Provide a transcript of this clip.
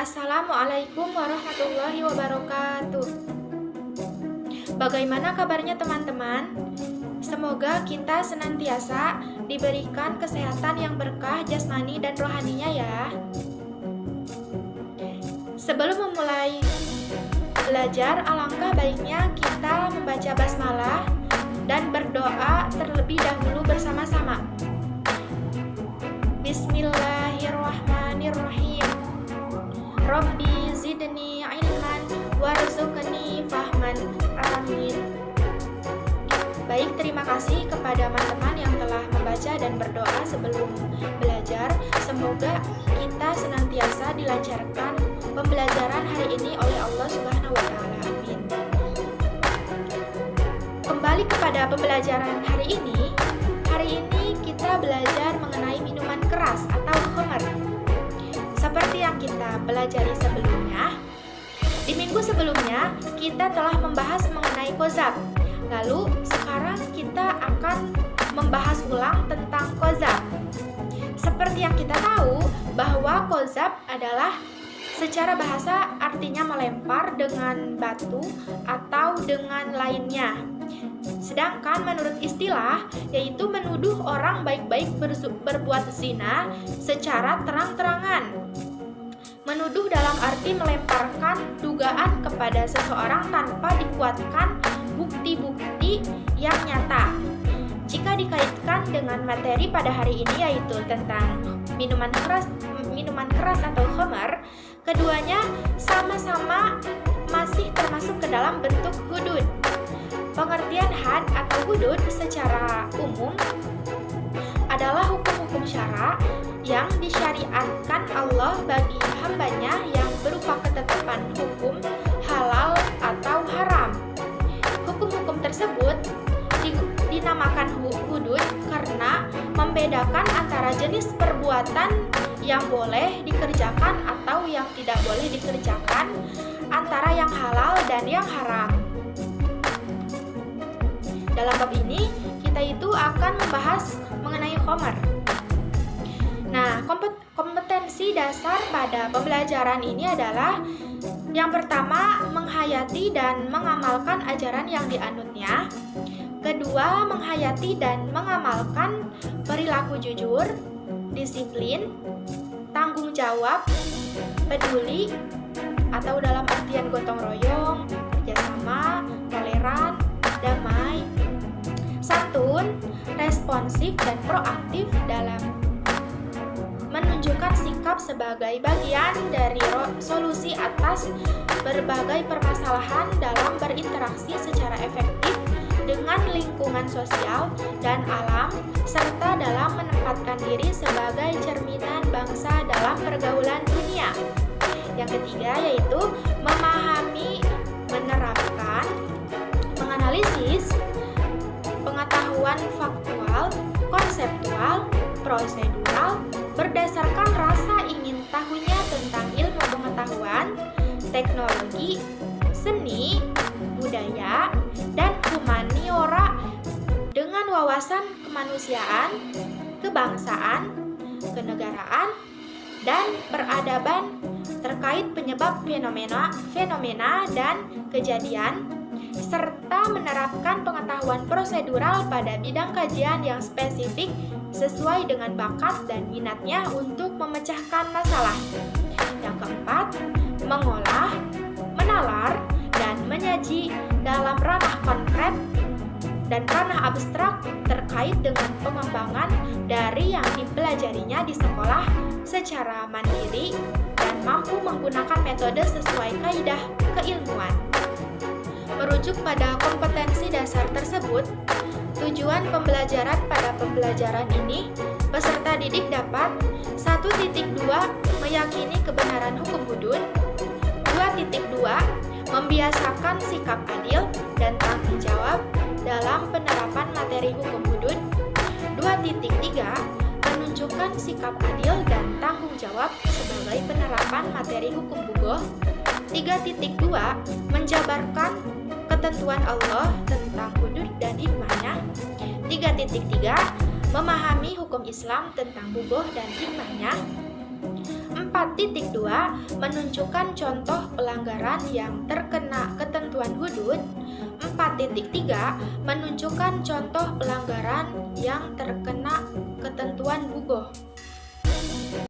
Assalamualaikum warahmatullahi wabarakatuh. Bagaimana kabarnya teman-teman? Semoga kita senantiasa diberikan kesehatan yang berkah jasmani dan rohaninya ya. Sebelum memulai belajar, alangkah baiknya kita membaca basmalah dan berdoa terlebih dahulu bersama-sama. Bismillahirrahmanirrahim. Rabbi zidni ilman warzuqni fahman. Amin. Baik, terima kasih kepada teman-teman yang telah membaca dan berdoa sebelum belajar. Semoga kita senantiasa dilancarkan pembelajaran hari ini oleh Allah Subhanahu wa taala. Amin. Kembali kepada pembelajaran hari ini. Hari ini kita belajar mengenai minuman keras atau khamar. Seperti yang kita pelajari sebelumnya, di minggu sebelumnya kita telah membahas mengenai kozab. Lalu sekarang kita akan membahas ulang tentang kozab. Seperti yang kita tahu bahwa kozab adalah secara bahasa artinya melempar dengan batu atau dengan lainnya. Sedangkan menurut istilah yaitu menuduh orang baik-baik berbuat zina secara terang-terangan. Menuduh dalam arti melemparkan dugaan kepada seseorang tanpa dikuatkan bukti-bukti yang nyata. Jika dikaitkan dengan materi pada hari ini yaitu tentang minuman keras atau khamar, keduanya sama-sama masih termasuk ke dalam bentuk hudud. Pengertian had atau hudud secara umum adalah hukum-hukum syara yang disyariatkan Allah bagi hambanya yang berupa ketetapan hukum halal atau haram. Hukum-hukum tersebut dinamakan hudud karena membedakan antara jenis perbuatan yang boleh dikerjakan atau yang tidak boleh dikerjakan, antara yang halal dan yang haram. Dalam bab ini, kita itu akan membahas mengenai khamar. Nah, kompetensi dasar pada pembelajaran ini adalah yang pertama, menghayati dan mengamalkan ajaran yang dianutnya. Kedua, menghayati dan mengamalkan perilaku jujur, disiplin, tanggung jawab, peduli, atau dalam artian gotong royong, kerjasama, toleran, damai, santun, responsif, dan proaktif dalam menunjukkan sikap sebagai bagian dari solusi atas berbagai permasalahan dalam berinteraksi secara efektif dengan lingkungan sosial dan alam, serta dalam menempatkan diri sebagai cerminan bangsa dalam pergaulan dunia. Yang ketiga yaitu memahami, menerapkan, menganalisis pengetahuan faktual, konseptual, prosedural, berdasarkan rasa ingin tahunya tentang ilmu pengetahuan, teknologi, seni, budaya, dan humaniora dengan wawasan kemanusiaan, kebangsaan, kenegaraan, dan peradaban terkait penyebab fenomena dan kejadian, serta menerapkan pengetahuan prosedural pada bidang kajian yang spesifik sesuai dengan bakat dan minatnya untuk memecahkan masalah. Yang keempat, mengolah, menalar, dan menyaji dalam ranah konkret dan ranah abstrak terkait dengan pengembangan dari yang dipelajarinya di sekolah secara mandiri dan mampu menggunakan metode sesuai kaidah keilmuan. Merujuk pada kompetensi dasar tersebut, tujuan pembelajaran pada pembelajaran ini, peserta didik dapat 1.2 meyakini kebenaran hukum hudud, 2.2 membiasakan sikap adil dan tanggung jawab dalam penerapan materi hukum hudud, 2.3 menunjukkan sikap adil dan tanggung jawab sebagai penerapan materi hukum bugoh, 3.2 menjabarkan ketentuan Allah tentang hudud dan hikmahnya, 3.3 memahami hukum Islam tentang bugoh dan hikmahnya, 4.2 menunjukkan contoh pelanggaran yang terkena ketentuan hudud. 4.3 menunjukkan contoh pelanggaran yang terkena ketentuan bugoh.